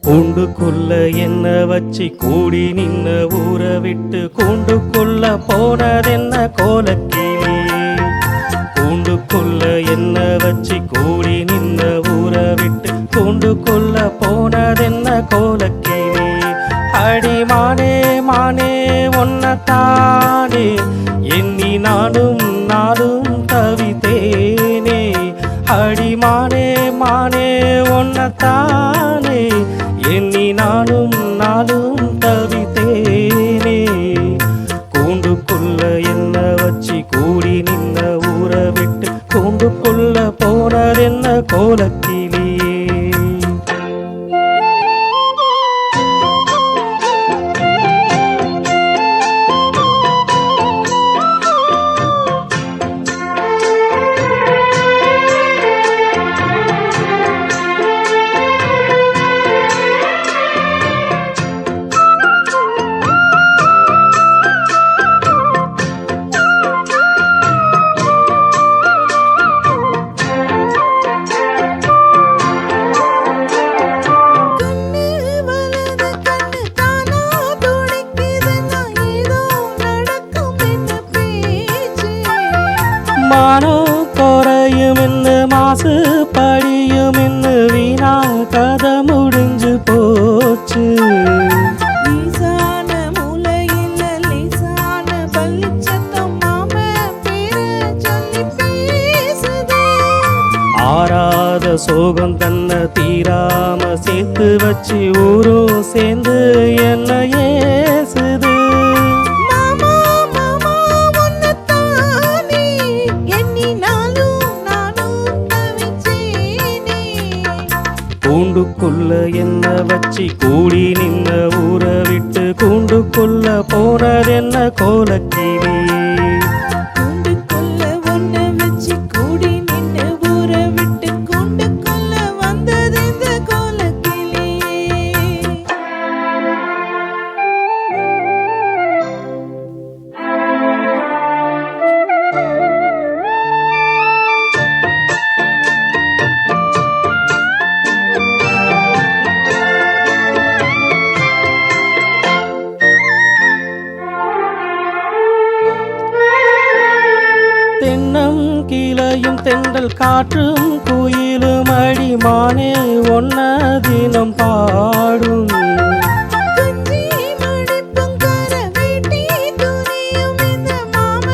கூண்டுக்குள்ள என்ன வச்சு கூடி நின்ன ஊற விட்டு கூண்டுக்குள்ள போனதென்ன கோலக்கிளி. கூண்டுக்குள்ள என்ன வச்சு கூடி நின்ன ஊற விட்டு கூண்டுக்குள்ள போனதென்ன கோலக்கிளி. அடி மானே மானே ஒன்னத்தானே எண்ணி நானும் நானும் தவித்தேனே. அடி மானே மானே ஒன்னத்தானே எண்ணி நானும் நானும் தவித்தேனே. கூண்டுக்குள்ள என்ன வச்சு கூடி நின்ன ஊற விட்டு கூண்டுக்குள்ள போனதென்ன கோலக்கிளி. மானம் குறையும் இன்னு மாசு படியும் இன்னு வீணா கதை முடிஞ்சு போச்சு. ஈசான மூலையில லேசான பள்ளிச்சத்தம் மாம பேர சொல்லி பேசுதே. ஆறாத சோகம் தன்னை தீராம சேர்த்து வச்சு ஊரும் சேர்ந்து என்ன ஏசுது. கூண்டுக்குள்ள என்ன வச்சு கூடி நின்ன ஊற விட்டு கூண்டுக்குள்ள போனதென்ன கோலக்கிளி. கூண்டுக்குள்ள ஒன்ன வச்சு கூடி நின்னு ஊற விட்டு கூண்டுக்குள்ள வந்தது இந்த கோலக்கிளி. தென்னம் கீழையும் தென்றல் காற்றும் குயிலும் அடிமானே ஒன்ன தினம் பாடும். குஞ்சி மடிப்பும் கர வேட்டி துணியும் இந்த மாம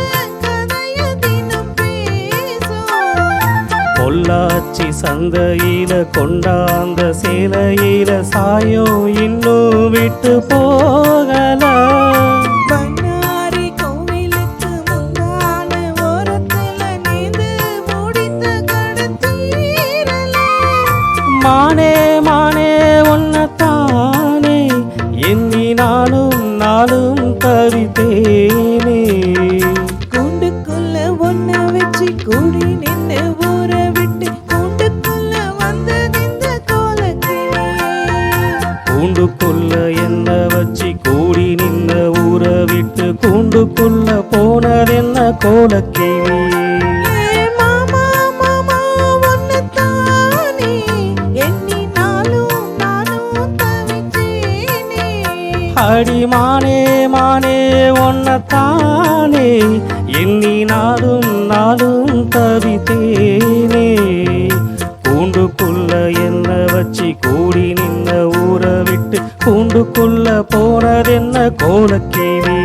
கதைய தினம் பேசும். பொள்ளாச்சி சந்தையில கொண்டாந்த சேலையில சாயம் இன்னும் விட்டு போகல. பண்ணாரி கோவிலுக்கு முந்தான ஓரத்துல நீந்து முடித்த கடத்தீரல. மானே மானே ஒன்னத்தானே எண்ணி நானும் நானும் தவித்தேனே. கூண்டுக்குள்ள ஒன்ன வச்சு கூடி நின்னு ஊற விட்டு கூண்டுக்குள்ள வந்தது இந்த கோலக்கிளி. கூண்டுக்குள்ள என்ன வச்சு கூடி நின்ன ஊற விட்டு கூண்டுக்குள்ள போனதென்ன கோலக்கிளி. மாமா மாமா ஒன்னத்தானே எண்ணி நாளும் நானும் தவிச்சேனே. அடி மானே மானே ஒன்னத்தானே எண்ணி நாளும் நாளும் தவித்தேனே. கூண்டுக்குள்ள என்ன வச்சு கூடி நின்ன ஊற விட்டு கூண்டுக்குள்ள போனதென்ன கோலக்கிளி.